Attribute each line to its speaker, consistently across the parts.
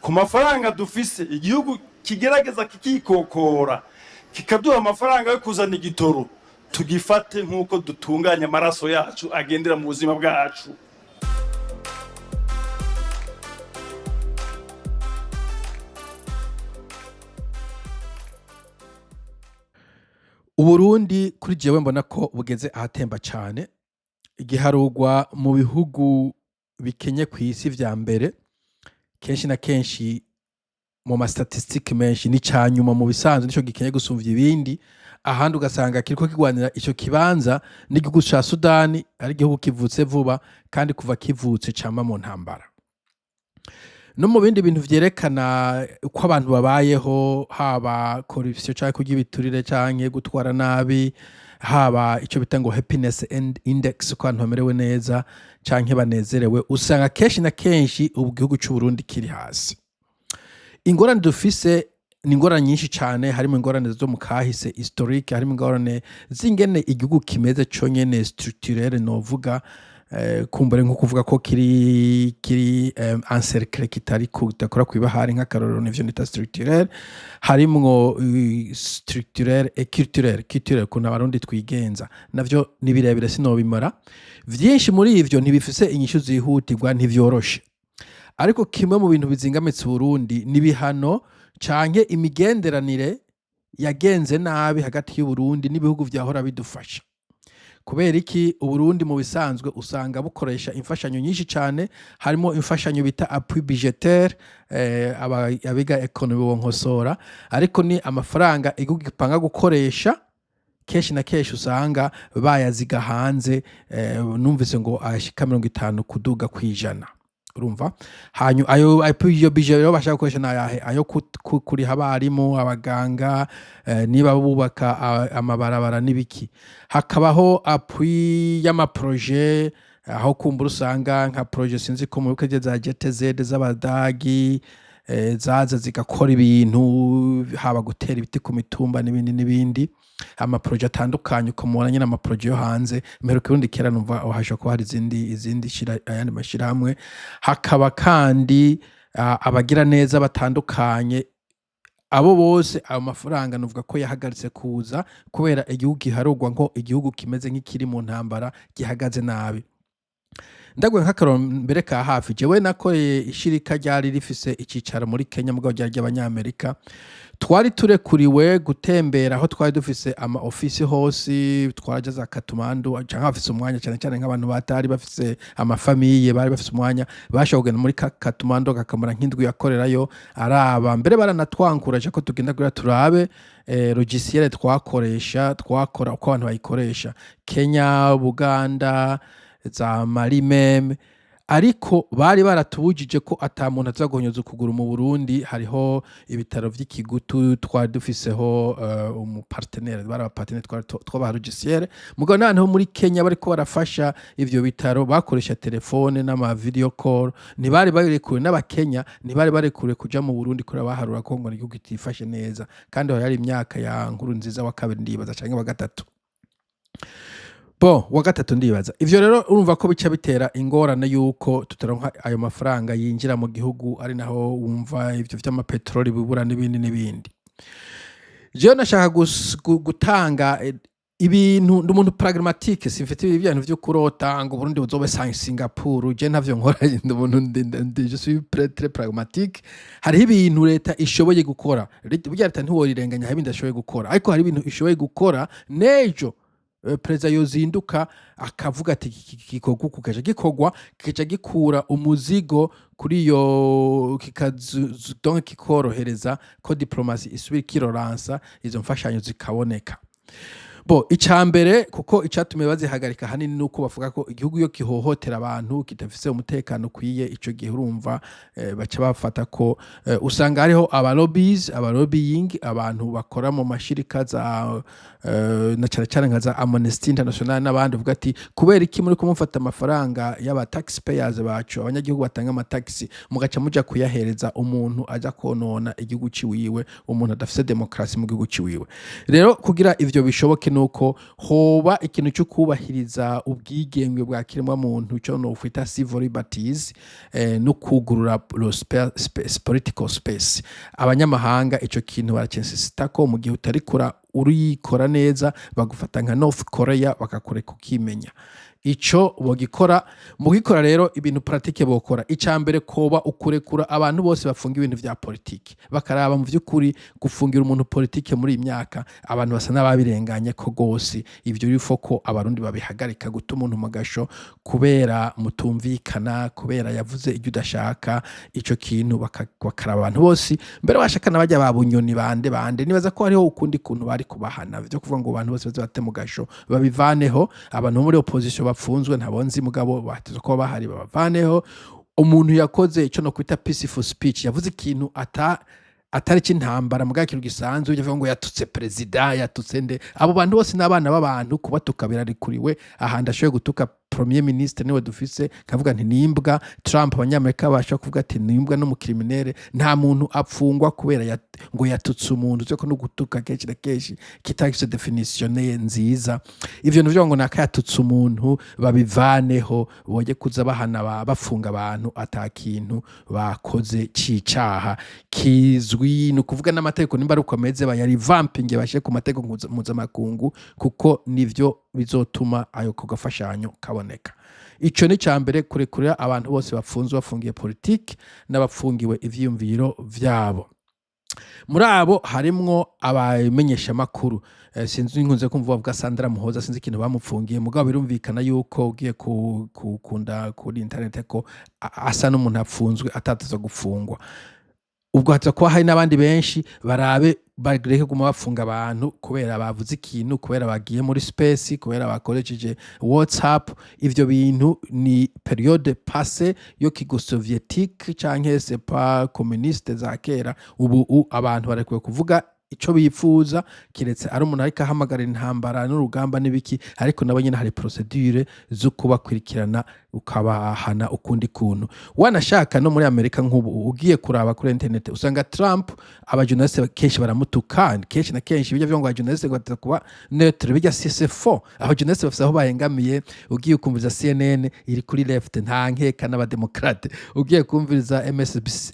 Speaker 1: ku mafaranga dufise igihugu kigerageza kikikokora kikaduha amafaranga yo kuzana igitoro tugifate nk'uko dutunganya amaraso yacu agendera mu buzima bwacu.
Speaker 2: Uburundi kuri jewe mbona ko bugeze ahatemba cyane, igiharugwa mu bihugu bikenye ku isi vya mbere, kenshi na kenshi mu mastatistike menshi ni cyanyuma mu bisanzwe nico gikenye gusumvya ibindi, ahandi ugasanga kiriko kigwanira ico kibanza n'igihugu ca Sudani, ari igihugu kivutse vuba kandi kuva kivutse cama mu ntambara. No mu bindi bintu vyerekana uko abantu babayeho, haba corruption canke kurya ibiturire canke gutwara nabi, haba ico bita ngo happiness index ko abantu bamerewe neza canke banezerewe, usanga kenshi na kenshi ubu gihugu c'u Burundi kiri hasi. Ingorane dufise ni ingorane nyinshi cane, harimo ingorane zo mu kahise historique, harimo ingorane zingene igihugu kimeze conyene structurelle novuga, kumbure nko kuvuga ko kiri encercle kitari kudakora kwibahari nk'akarorero n'ivyo nita structurelle, harimwo structurelle et culturelle kuna abarundi twigenza, navyo ni birebire sinobimara. Vyinshi muri ivyo ntibifise inyishu zihutirwa, ntivyoroshe, ariko kimwe mu bintu bizingamitse Burundi ni bihano canke imigenderanire yagenze nabi hagati y'u Burundi n'ibihugu vyahora bidufasha. Kubera iki Uburundi mu bisanzwe usanga bukoresha imfashanyo nyinshi cane, harimo imfashanyo bita appui budgetaire, abiga economy bonkosora, ariko ni amafaranga igihugu gipanga gukoresha kenshi na kenshi usanga bayaziga hanze, numvise ngo ashika 50 kuduga kwijana. Urumva hanyu ayo iyo budget rero bashaka gukoresha nayahe, ayo kuri habarimu abaganga, niba bubaka amabarabara nibiki, hakabaho appui y'amaprojet, aho kumbura usanga nka projet sinzi ko mu bikeje za GTZ z'abadagi zaza zigakora ibintu, haba gutera ibiti ku mitumba n'ibindi amaprojet atandukanye, ukamubona nyine amaprojet yo hanze. Mperuka urundi kera numva hasha ko hari izindi shira ayandi mashiramwe, hakaba kandi abagira neza batandukanye. Abo bose ayo mafaranga nuvuga ko yahagaritse kuza kubera igihugu giharugwa ngo igihugu kimeze nk'ikiri mu ntambara gihagaze nabi. Ndagwe nk'akaroro mbere ka hafi, jewe nakoreye ishirika ryari rifise icicaro muri Kenya mugabo ry'abanyamerika, twari turekuriwe gutembera aho twari dufise ama office hose, twaraja za Katumando canke bafise umwanya cyane cyane nk'abantu batari bafise amafamiye bari bafise umwanya, bashaka kugenda muri Katumando gakamara nk'indwi yakorerayo, araba mbere baranatwankuraje ko tugenda gura turabe logiciel twakora uko abantu bayikoresha Kenya, Buganda, za Mali meme, ariko bari baratubujije ko ata muntu azagonyoza ukuguru mu Burundi. Hariho ibitaro vy'ikigutu twari dufiseho umupartenaire, bari abapartenaire twaba logiciel, mugabo nanho muri Kenya bariko barafasha ivyo bitaro bakoresha telefone n'ama video call, ntibari barekure n'abakenya, ntibari barekure kuja mu Burundi kuri abaharura ko ngo igihugu kitifashe neza, kandi aho yari imyaka ya nkuru nziza wa kabiri ndibaza canke wa gatatu. Wa gatatu ndibaza. Ivyo rero urumva ko bica bitera ingorane yuko tutaronka ayo mafaranga yinjira mu gihugu, ari naho wumva ivyo vy'amapetroli bibura n'ibindi. Jewe nashaka gutanga ibintu, ndi umuntu pragmatique, simfite ibintu vyo kurota ngo Burundi buzobe Singapore, je ntavyo nkora, ndi umuntu je suis très pragmatique. Hari ibintu leta ishoboye gukora, burya leta ntiworirenganya, hari ibintu ishoboye gukora, ariko hari ibintu ishoboye gukora nejo perezida yozinduka akavuga ati gikorwa kukaje gikorwa kikaja gikura umuzigo kuri yo donc kikorohereza ko diplomasi isubira kiroransa izo mfashanyo zikaboneka. Icambere kuko icatumye bazihagarika hanini nuko bavuga ko igihugu yo kihohotera abantu kitafise umutekano kwiye, ico gihe urumva baca bafata ko usanga hariho abalobbying, abantu bakora mu mashirika za na cyane nka za Amnesty International n'abandi, uvuga ati kubera iki muri kumufata amafaranga y'aba taxpayers bacu, abanyagihugu batanga amataxi, mugaca muja kuyahereza umuntu aja konona igihugu ciwiwe, umuntu adafise demokarasi mu gihugu ciwiwe. Rero kugira ivyo bishoboke nuko hoba ikintu cyo kubahiriza ubwigenge bwa kiremwa muntu cyo no kwita civil liberties no kugurura political space. Abanyamahanga ico kintu barakinsista ko mu gihe utari kura urikora neza bagufata nka North Korea bakakureka ukimenya. Ico bogikora mu gikora rero ibintu pratique bokora icambere koba ukurekura abantu bose bafunga ibintu vya politiki bakaraba mu vy'ukuri gufungira umuntu politiki muri imyaka abantu basa n'ababirenganye ko gose ivyo rifo ko abarundi babihagarika gutuma umuntu magasho kubera mutumvikana kubera yavuze ibyo udashaka ico kintu bakaraba abantu bose mbere bashaka nabajya babunyoni bande nibaza ko hariho ukundi kuntu bari kubahana byo kuvuga ngo abantu bose bazate mugasho babivaneho abantu muri opposition bapfunzwe ntabonzi mugabo batizo ko bahari babavaneho umuntu yakoze ico no kwita peaceful speech yavuze ikintu atari cy'intambara mugakiru gisanzwe uvuga ngo yatutse president yatutse nde abo bantu bose n'abana b'abantu kubatuka birarikuriwe ahanda ashoye gutuka premier ministre niwe dufise kavuga nti nimbwa Trump abanyamerika basha kuvuga ati nimbwa no mu criminel nta muntu apfungwa kubera ngo yatutse umuntu cyo no gutuka kenshi na kenshi kitagise definition nziza ivyo nivyo ngo nakayatutse umuntu babivaneho boye kuza bahana bafunga abantu atakintu bakoze cicaha kizwi no kuvuga n'amategeko nimba rukomeze bayari vamping bashe ku mategeko mpuzamakungu kuko nivyo bizotuma ayo kugafashanyo kaboneka. Ico ni cyambere kurekurira abantu bose bafunzwe bafungiye politiki n'abapfungiwe ivyiyumviro vyabo. Muri abo harimwo abamenyesha makuru sinzi nkunze kumva bavuga Sandra Muhoza sinzi ikintu bamupfungiye mugabo birumvikana yuko ugiye kukunda kuri internet ko asa n'umuntu apfunzwe atataza gufungwa. Ubwo hatza kwa hari n'abandi benshi barabe bagireke guma bafunga abantu kubera bavuze ikintu kubera bagiye muri space kubera bakoresheje WhatsApp ivyo bintu ni periode passée yo kigo soviétique canke c'est pas communiste za kera ubu abantu barekwe kuvuga ico bifuza kiretse ari umuntu ariko ahamagara intambara n'urugamba n'ibiki ariko nabo nyene hari procedure zo kubakurikirana ukabahana ukundi kuntu wanashaka no muri Amerika nk'ubu ugiye kuraba kuri internet usanga Trump abajournaliste kenshi baramutuka kenshi na kenshi bijya byo ngo abajournaliste batata kuba neutre bijya CC4 abajournaliste bafite aho bahengamiye ugiye ukumviriza CNN iri kuri left nta nkeka n'abademokrate ugiye kumviriza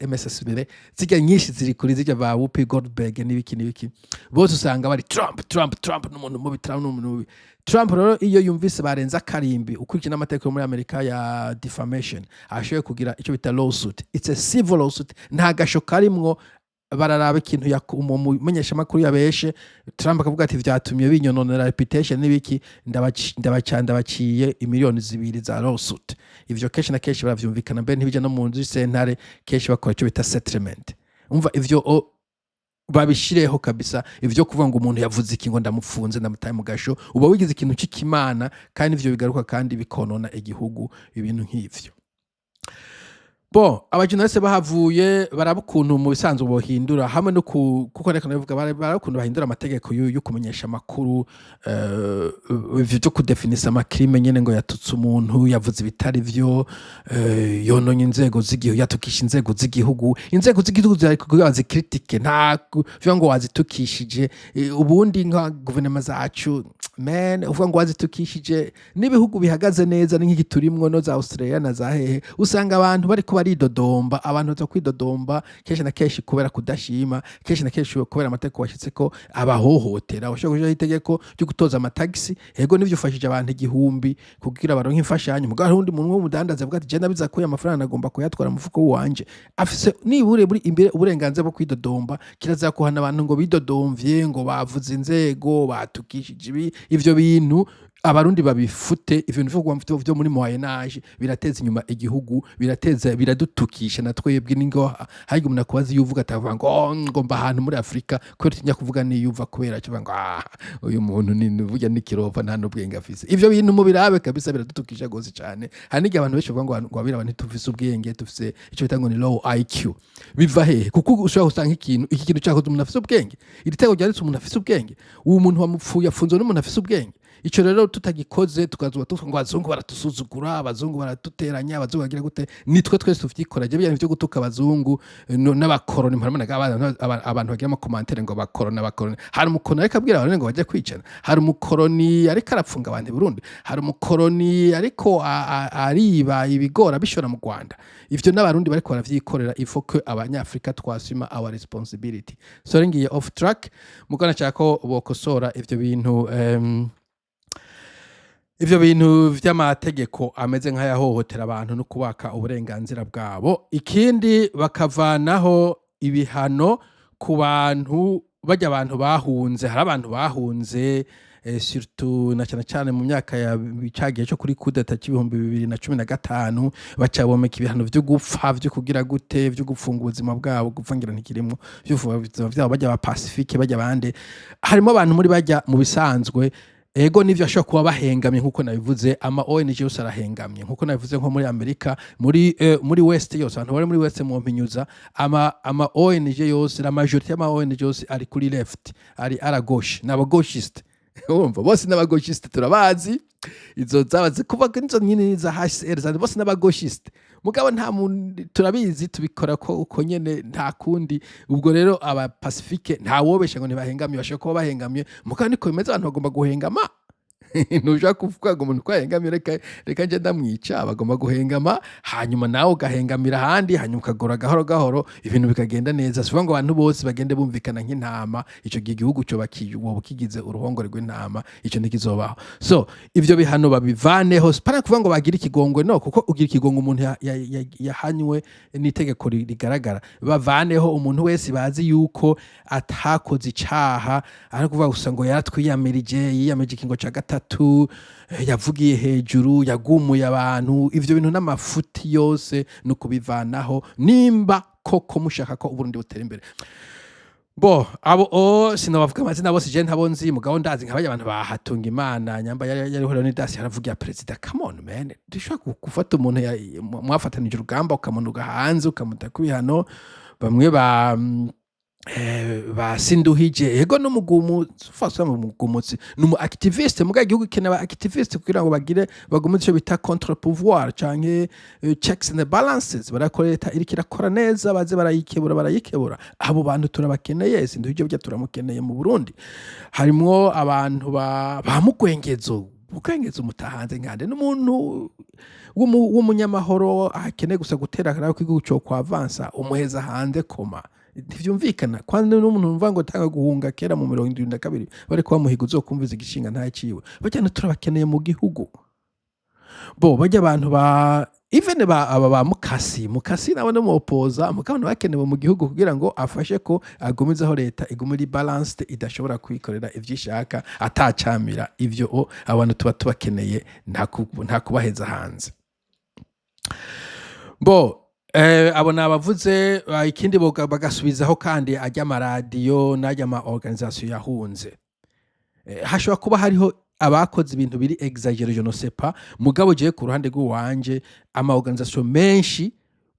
Speaker 2: MSSB zijya nyinshi ziri kuri zijya ba Whoopi Goldberg n'ibiki bose usanga bari Trump n'umuntu mubi Trump rero iyo yumvise barenza karimbi ukurikije n'amategeko muri Amerika ya defamation ashoye kugira ico bita lawsuit it's a civil lawsuit nta gasho karimwo bararaba ikintu yakumenyesha makuru yabeshe Trump akavuga ati vyatumye binyononera reputation n'ibiki ndabaciye imiliyoni 2 za lawsuit ivyo keshi na keshi baravyumvikana mbe ntibijya no mu nzu sentare keshi bakora ico bita settlement umva ivyo babishireho kabisa ivyo kuvuga ngo umuntu yavuze iki ngo ndamupfunze ndamutaye mu gasho uba wigize ikintu c'ikimana kandi ivyo bigaruka kandi bikonona igihugu ibintu nk'ivyo. Abajournaliste bahavuye barabukuntu mu bisanzwe bohindura hamwe no kuko reka navuga barabukuntu bahindura amategeko yo kumenyesha makuru byo kudefinisa amakrime nyene ngo yatutse umuntu yavuze bitari vyo yononye inzego z'igihugu yatukisha inzego z'igihugu zari kugira zikritike nta vyo ngo wazitukishije ubundi nka guverinoma zacu uvuga ngo wazitukishije n'ibihugu bihagaze neza n'iki turimwo no za Australia na za hehe usanga abantu bari baridodomba abantu baza kwidodomba kenshi na kenshi kubera kudashima kenshi na kenshi kubera amategeko washyitse ko abahohotera bashobora itegeko ryo gutoza amatagisi yego nivyo ufashije abantu igihumbi kugira baronke imfashanyo mugabo undi muntu w'umudandaza avuga ati je nabiza ko amafaranga nagomba kuyatwara mu fuko wanje afise nibure buri imbere uburenganzira bwo kwidodomba kiraza kuhana abantu ngo bidodomvye ngo bavuze inzego batukishije ivyo bintu abarundi babifute ibintu byo muri moyenage birateza inyuma igihugu biradutukisha na twebwe ningo haje umuntu akubaza yuvuga atavuga ngo mba ahantu muri Afrika ko tinya kuvuga ni yuva kubera cyo ngo uyu muntu ni burya nikirova nta n'ubwenge afise ivyo bintu mu birabe kabisa biradutukisha gose cyane hanige abantu benshi bavuga ngo abira abantu tufise ubwenge tufise ico bita ngo ni low IQ biva he kuko ushobora gusanga iki kintu cyakoze umuntu afise ubwenge iritego ryanditse umuntu afise ubwenge uwo muntu wamupfuye afunzwe n'umuntu afise ubwenge ico rero tutagikoze tukazuba tuvuga ngo abazungu baratusuzugura, abazungu baratuteranya, abazungu bagira gute, nitwe twese tuvyikora je bya byo gutuka abazungu n'abakoroni. Mparabonaga abantu bagira ama commentaire ngo abakoroni, hari umukoroni ariko abwira abantu ngo bajye kwicana, hari umukoroni ariko arapfunga abantu i Burundi, hari umukoroni ariko ariba ibigora bishora mu Rwanda. Ivyo n'abarundi bariko baravyikorera, il faut que abanyafrika twasima our responsibility. So ngiye off track mugana cyako bokosora ivyo bintu vy'amategeko ameze nk'ayahohotera abantu no kubaka uburenganzira bwabo. Ikindi bakavanaho ibihano ku bantu bajya abantu bahunze. Hari abantu bahunze surtout na cyane mu myaka ya bicagiye cyo kuri kudeta cy'ibihumbi 2015 bacabomeka ibihano byo gupfa, byo kugira gute, byo gufunga ubuzima bwabo, gupfangira ntikirimo, byo byabo bajya ba Pacifique, bajya bande. Harimo abantu muri bajya mu bisanzwe ego nivyo ashobora kuba bahengamye nkuko nabivuze, ama ONG yose arahengamye nkuko nabivuze, nko muri Amerika, muri West yose, abantu bari muri West mu mpinyuza, ama ONG yose, la majorité y'ama ONG yose ari kuri left, ari à la gauche, n'aba gauchiste. Urumva bose n'aba gauchiste turabazi, izo zabaze kuva inzo nyine za HCR zandi bose n'aba gauchiste. Mugabo nta muntu turabizi tubikora ko uko nyene nta kundi. Ubwo rero aba Pacifique nta wobesha ngo ntibahengamye, bashaka kuba bahengamye, mugabo niko bimeze, abantu bagomba guhengama. Ntushaka kuvuga ngo umuntu kwahengamye reka nje ndamwica, bagomba guhengama, hanyuma nawe ugahengamira ahandi, hanyuma ukagora gahoro gahoro, ibintu bikagenda neza. Sivuga ngo abantu bose bagende bumvikana nk'intama, ico gihugu cyo bakigize uruhongore rw'intama, ico ntikizobaho. So ivyo bihano babivaneho, para kuvuga ngo bagira ikigongwe, no, kuko ugira ikigongwe umuntu yahanywe n'itegeko rigaragara. Bavaneho umuntu wese bazi yuko atakoze icaha, ari kuvuga gusa ngo yaratwiyamirije, yiyamirije ikingo ca gatatu, yavugiye hejuru, yagumuye abantu. Ivyo bintu n'amafuti yose no kubivanaho, nimba koko mushaka ko Uburundi butera imbere. Bo abo sinabavuga amazina bose je ntabonzi, mugabo ndazi nk'abanya abantu bahatunga Imana nyamba yariho Leonidas yaravugiye president. Come on man, dushaka gufata umuntu mwafatanije urugamba ukamunuga hanze ukamuta kubihano. Bamwe basinduhije ego n'umugumu fasa mu mugumutsi numu activiste muga gihugu kenaba activiste kugira ngo bagumutse cyo bita contre pouvoir canke checks and balances. Barakoreta iriki rakora neza, baze barayikebura. Abo bantu turabakeneye, sinduhije bya turamukeneye mu Burundi. Harimwo abantu bamugwengezo umutahanze nkande n'umuntu w'umunyamahoro akeneye gusa gutera karako k'igihugu cyo kwa avansa umuheza hanze koma. Ntivyumvikana kwandi n'umuntu umva ngo tanga guhunga kera mu 72 bari kwa muhigo uzokumviza igishinga nta ciwe. Bajyana turabakeneye mu gihugu. Bo bajya abantu even ba mukasi nabo no mopoza mukabana bakenewe mu gihugu kugira ngo afashe ko agumizaho leta igumuri balanced, idashobora kwikorera ivyishaka atacamira. Ivyo abantu tuba tubakeneye nta kubaheza hanze. Bo abo nabavuze. Ikindi bagasubizaho kandi ajya amaradiyo n'ajya ama organisation yahunze. Hashobora kuba hariho abakoze ibintu biri exagere, je ne sais pas, mugabo je ku ruhande rw'uwanje ama organisation menshi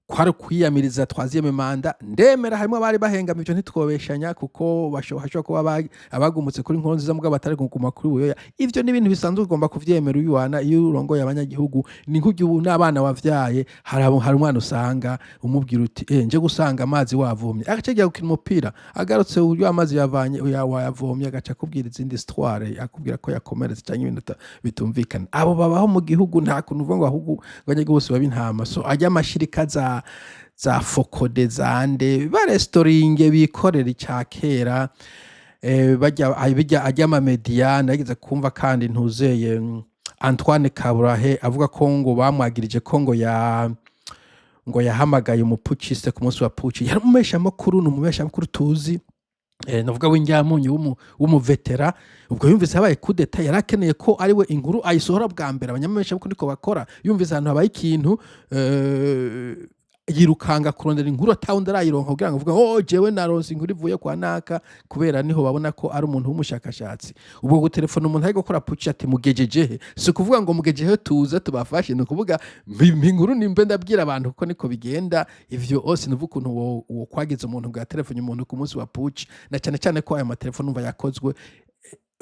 Speaker 2: kwari kwiyamiriza twaziyeme manda ndemera. Harimo abari bahengama, ivyo ntitwobeshanya kuko bashobora kuba abagumutse kuri nkonzi za mugabo batari kuguma kuri buyoya. Ivyo ni ibintu bisanzwe ugomba kuvyemera uyuwana iyo urongoye abanyagihugu. Ni nk'ugiye n'abana wavyaye, hari umwana usanga umubwira uti nje gusanga amazi wavomye, agacegiye gukina umupira, agarutse uyu amazi yavanye yavomye, agaca kubwira izindi histoire, akubwira ko yakomeretse cyangwa ibintu bitumvikana. Abo babaho mu gihugu, nta kuntu uvuga ngo ahubwo abanyagihugu bose babintama. So ajya amashirika za fokode zande ba restoring bikorera icyakera, bajya ajya ama media. Nageze kumva kandi ntuzeye Antoine Kaburahe avuga ko ngo bamwagirije ko ngo yahamagaye umupuciste ku munsi wa puci. Yari umesha makuru tuzi, navuga w'injyamunyu w'umuvetera. Ubwo yumvise habaye kudeta, yarakeneye ko ariwe inkuru ayisohora bwa mbere. Abanyamesha ko niko bakora, yumvise ahantu habaye ikintu yirukanga kurondera inkuru atawundi arayironka kugira ngo avuga jewe naronse inkuru ivuye kwa naka, kubera niho babona ko ari umuntu w'umushakashatsi. Ubwo gutelefona umuntu ari gukora puci ati mugejejehe, si kuvuga ngo mugejejehe tuze tubafashe, ni kuvuga inkuru nimbe ndabwira abantu kuko niko bigenda. Ivyo ose nuvuga ukuntu wo kwagiza umuntu bwa telefone umuntu ku munsi wa puci, na cyane cyane ko aya matelefone umva yakozwe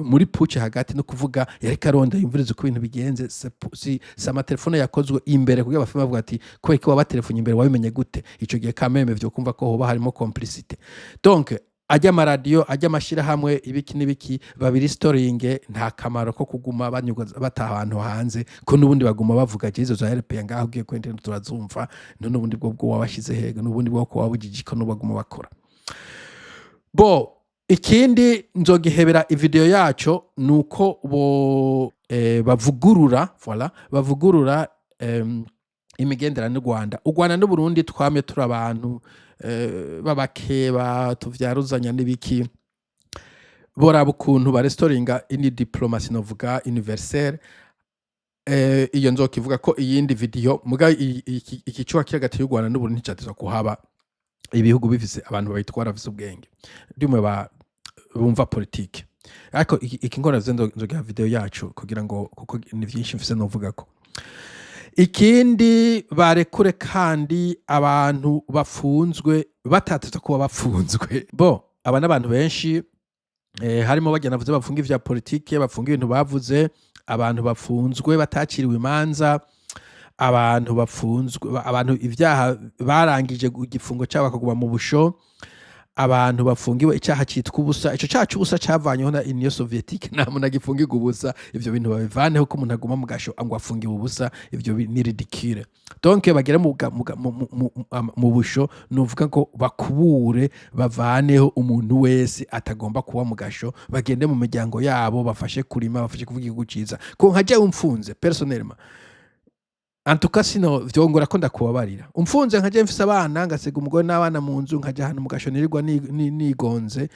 Speaker 2: muri puce hagati no kuvuga yareka aronda yumviriza uko ibintu bigenze si amatelefone yakozwe imbere kugira bafime bavuga ati kubera ko wabatelefone imbere wabimenye gute ico gihe kameme vyo kumva ko hoba harimo complicité donc ajya amaradiyo ajya amashirahamwe ibiki n'ibiki babiri storying nta kamaro ko kuguma banyuga bataha ahantu hanze ko nubundi baguma bavuga izo za RP ngaho ugiye ku internet turazumva nubundi bwo wabashize hega nubundi bwo ko wabujijiko n'ubaguma bakora bo ikindi nzogihebera ivideo yaco nuko bo bavugurura voilà bavugurura imigenderanire n'u Rwanda n'Uburundi twamye turi abantu babakeba tuvyaruzanya n'ibiki boraba ukuntu ba restoringa ini diplomacy novuga universelle iyo nzokivuga ko iyindi video muga iki cyo hagati y'u Rwanda n'Uburundi nicateza kuhaba ibihugu bifise abantu bayitwara bafise ubwenge ndimwe bumva politike ariko iki ngora nzoga video yacu kugira ngo kuko ni byinshi mfise novuga ko ikindi barekure kandi abantu bafunzwe batateza kuba bafunzwe bo aba n'abantu benshi harimo bagenda bavuze bafunga ivya politike bafunga ibintu bavuze abantu bafunzwe bataciriwe imanza abantu bafunzwe abantu ivyaha barangije igifungo cyabo bakaguma mu busho abantu bafungiwe icyaha cyitwa ubusa ico cyacu ubusa cyavanyeho na Union Soviétique nta muntu agifungirwa ubusa ivyo bintu babivaneho ko umuntu aguma mu gasho ngo afungiwe ubusa ivyo ni ridicule donc bagera mu busho nuvuga ko bakubure bavaneho umuntu wese atagomba kuba mu gasho bagende mu miryango yabo bafashe kurima bafashe kuvuga igihugu ciza ko nkaje umfunze personnellement antuka sino vyongora ko ndakubabarira umfunze nkaje mfise abana ngasiga umugore n'abana mu nzu nkaje hano mu gashonerirwa nigonze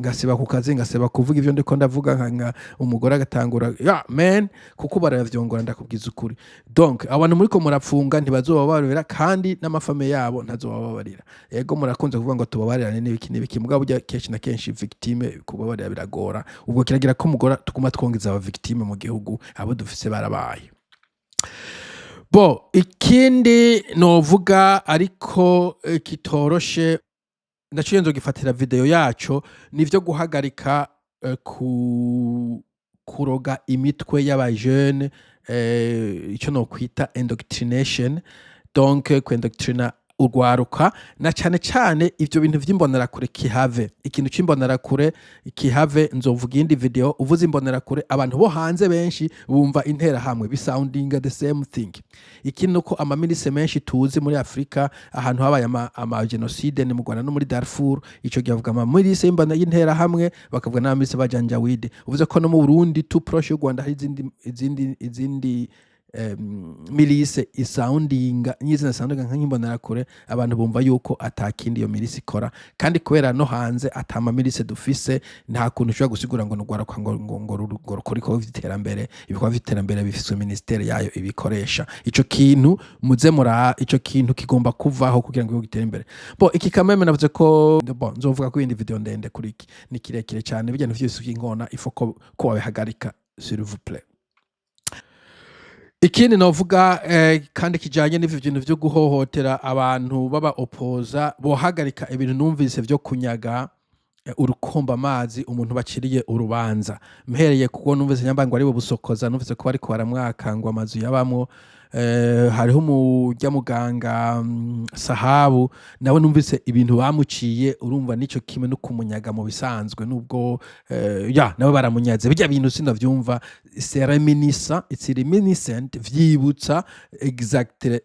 Speaker 2: ngasiba ku kazi ngasiba kuvuga ivyo ndiko ndavuga nka umugore agatangura ya man kuko baravyongora ndakubwiza ukuri donc abantu muri ko murapfunga ntibazobabarira kandi n'amafame yabo ntazobabarira yego murakunze kuvuga ngo tubabarirane n'ibiki mugabo bya kenshi na kenshi victime kubabarira biragora ubwo kiragira ko umugore tuguma twongeza aba victime mu gihugu abo dufise barabaye bo ikindi novuga ariko kitoroshe ndaciye nzogifatira video yaco nivyo guhagarika kuroga imitwe y'abajeune ico no kwita indoctrination donc kwendoctrina urwaruka na cyane ivyo bintu vy'imbonerakure kihave ikintu c'imbonerakure kihave nzovuga indi video uvuze imbonerakure abantu bo hanze benshi bumva intera hamwe bisounding the same thing ikintu ko amamirise menshi tuzi muri Afrika ahantu habaye ama genocide ni mu Rwanda no muri Darfur ico givuga amamirise imbana y'intera hamwe bakavuga n'amamirise bajanjawide uvuze ko no mu Burundi tu proche y'u Rwanda hari izindi milise isoundinga nyizina soundinga nk'imbonerakure abantu bumva yuko atakindi iyo milise ikora kandi kubera no hanze atama milise dufise nta kuntu ushobora gusigura ngo nugwara ngo rukoriko vy'iterambere ibikorwa vy'iterambere bifise ministeri yayo ibikoresha ico kintu muze mura ico kintu kigomba kuvaho kugira ngo gitere imbere bo iki kameme navuze ko bon nzovuga ko indi video ndende kuri iki ni kirekire cyane bijyana vyose by'ingona ifoko ko wabihagarika s'il vous plaît. Ikindi novuga kandi kijanye n'ivyo bintu vyo guhohotera abantu baba opoza bohagarika ibintu numvise vyo kunyaga urukomba amazi umuntu baciriye urubanza mpereye kuko numvise nyambango ari bo busokoza numvise ko bariko baramwakangwa amazu yabamwo hariho umujya muganga Sahabu nawe numvise ibintu bamuciye urumva nico kimwe no kumunyaga mu bisanzwe nubwo nawe baramunyaze bijya bintu sinavyumva it's reminiscent vyibutsa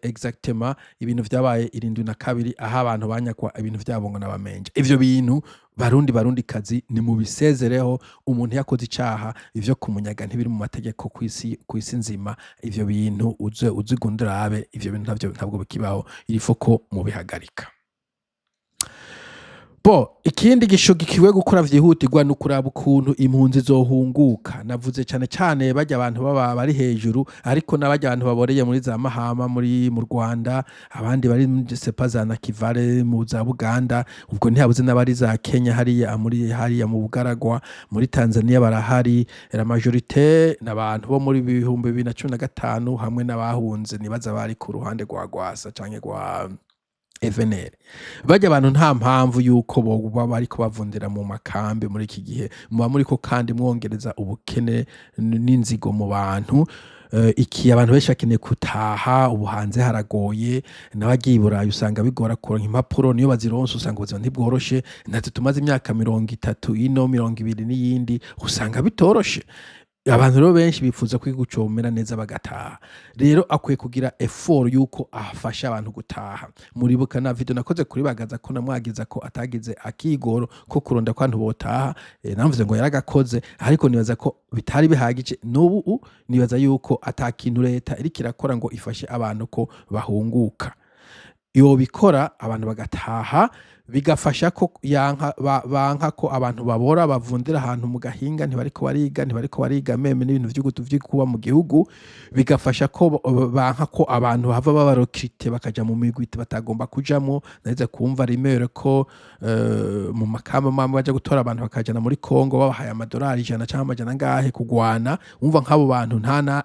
Speaker 2: exactement ibintu vyabaye 72 aho abantu banyakwa ibintu vyabo ngo nabamenje ivyo bintu barundi kazi ni mu bisezereho umuntu yakoze icaha ivyo kumunyaga ntibiri mu mategeko kwisi nzima ivyo bintu uzigundirabe ivyo bintu ntabwo bikibaho irifoko mu bihagarika bo ikindi gishogikiwe gukora vyihutirwa no kuraba ukuntu impunzi zohunguka navuze cyane bajya abantu baba bari hejuru ariko nabajya abantu baboreye muri za Mahama mu Rwanda abandi bari muri sepaza na Kivale mu za Buganda ubwo ntihabuze n'abari za Kenya hariya mu Bugaragwa muri Tanzania barahari la majorité n'abantu bo muri 2015 hamwe n'abahunze nibaza bari ku ruhande rwa Gwasa canke FNL bajya abantu nta mpamvu yuko boba bariko bavundira mu makambi muri iki gihe muba muriko kandi mwongereza ubukene n'inzigo mu bantu. Iki abantu benshi bakeneye kutaha, ubu hanze haragoye, n'abagiye i Burayi usanga bigora kuronka impapuro, niyo bazironse usanga ubuzima ntibworoshe. Natwe tumaze imyaka 30 ino 20 n'iyindi usanga bitoroshe. Abantu rero benshi bifuza kwigucomera neza bagataha. Rero akwiye kugira effort yuko afasha abantu gutaha. Muribuka na video nakoze kuri bagaza ko namwagiza ko atagize akigoro ko kuronda kwantu botaha, namvuze ngo yaragakoze, ariko nibaza ko bitari bihagije. N'ubu nibaza yuko atakintu leta iri kirakora ngo ifashe abantu ko bahunguka. Iyo bikora abantu bagataha, bigafasha ko banka ko abantu babora bavundira ahantu mu gahinga, ntibariko bariga meme n'ibintu vy'ukuba mu gihugu. Bigafasha ko banka ko abantu bava babarokite bakaja mu migwi batagomba kujamo. Naheze kumva rimere ko mu makamba mamwe baja gutora abantu bakajana muri Kongo babahaye amadolari 100 cyangwa amajana ngahe kugwana. Umva nk'abo bantu ntana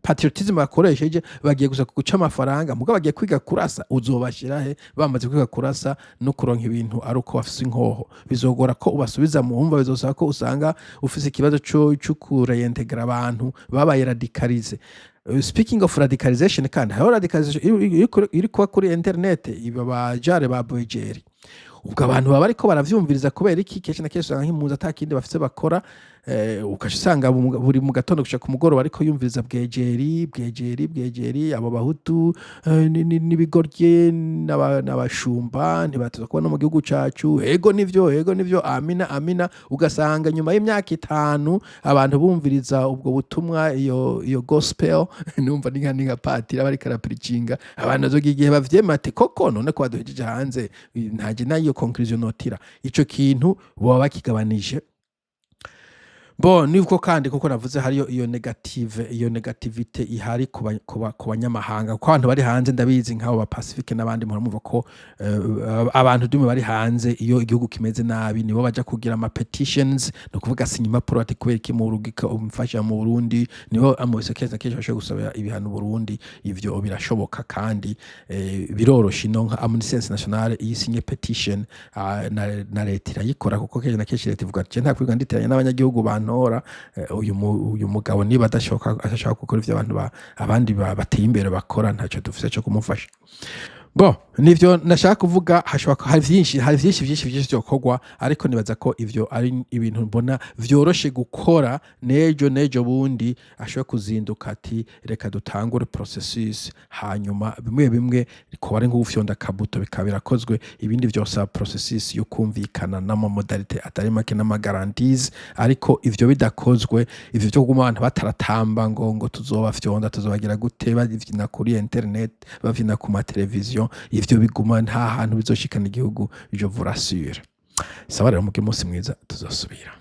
Speaker 2: patriotism bakoresheje, bagiye gusa guca amafaranga, mugabo bagiye kwiga kurasa. Uzobashira he bamaze kwiga kurasa no kuronka ibintu ari uko bafise inkoho? Bizogora ko ubasubiza mu humva, bizosaba ko usanga ufise ikibazo cyo kureintegra abantu babaye radicalize. Speaking of radicalization, kandi hayo radicalization iri kuba kuri internet, iba bajare ba bwegeri. Ubwo abantu baba ariko baravyumviriza kubera iki kenshi na kenshi usanga nk'impunzi atakindi bafise bakora, ukashusanga buri mu gatondo gushaka ku mugoroba ariko yumviriza bwegeri. Abo bahutu n'ibigorye n'abashumba ntibatuza kuba no mu gihugu cacu. Ego nivyo amina. Ugasanga nyuma y'imyaka 5 abantu bumviriza ubwo butumwa, iyo gospel numva ninka patira bari karapreachinga, abantu azogiye bavyemate koko none ko baduhejeje hanze ntaje nayo conclusion notira. Ico kintu boba bakigabanije. Nibwo kandi kuko navuze hariyo iyo negativite ihari ku banyamahanga, ko abantu bari hanze ndabizi nk'abo ba Pacifique n'abandi murumva ko abantu dume bari hanze iyo igihugu kimeze nabi nibo baja kugira ama petitions, no kuvuga sinya impapuro ati kubera iki mu rugika umfasha mu Burundi, nibo amose keza bashobora gusaba ibihano Burundi. Ivyo birashoboka kandi biroroshe. No nka Amnesty International isinye petition na leta irayikora, kuko kenshi na kenshi leta ivuga ati nta kwiga nditiranya n'abanyagihugu bantu uyu mugabo niba ashaka gukora ivyo abandi bateye imbere bakora, ntacyo dufise cyo kumufasha. Nivyo nashaka kuvuga. Hari vyinshi byokorwa, ariko nibaza ko ivyo ari ibintu mbona vyoroshe gukora. Nejo bundi ashobora kuzinduka ati reka dutangure processus, hanyuma bimwe ko ari nk'ufyonda kabuto bikabirakozwe. Ibindi vyose processus yo kumvikana n'amamodalite atari make n'amagaranties, ariko ivyo bidakozwe, ivyo byo kuguma abantu bataratamba ngo tuzobafyonda tuzobagira gute, bavyina kuri internet, bavyina ku mateleviziyo, ivyo biguma nta hantu bizoshikana igihugu. Je vous rassure. Sawa rero muke munsi mwiza, tuzosubira.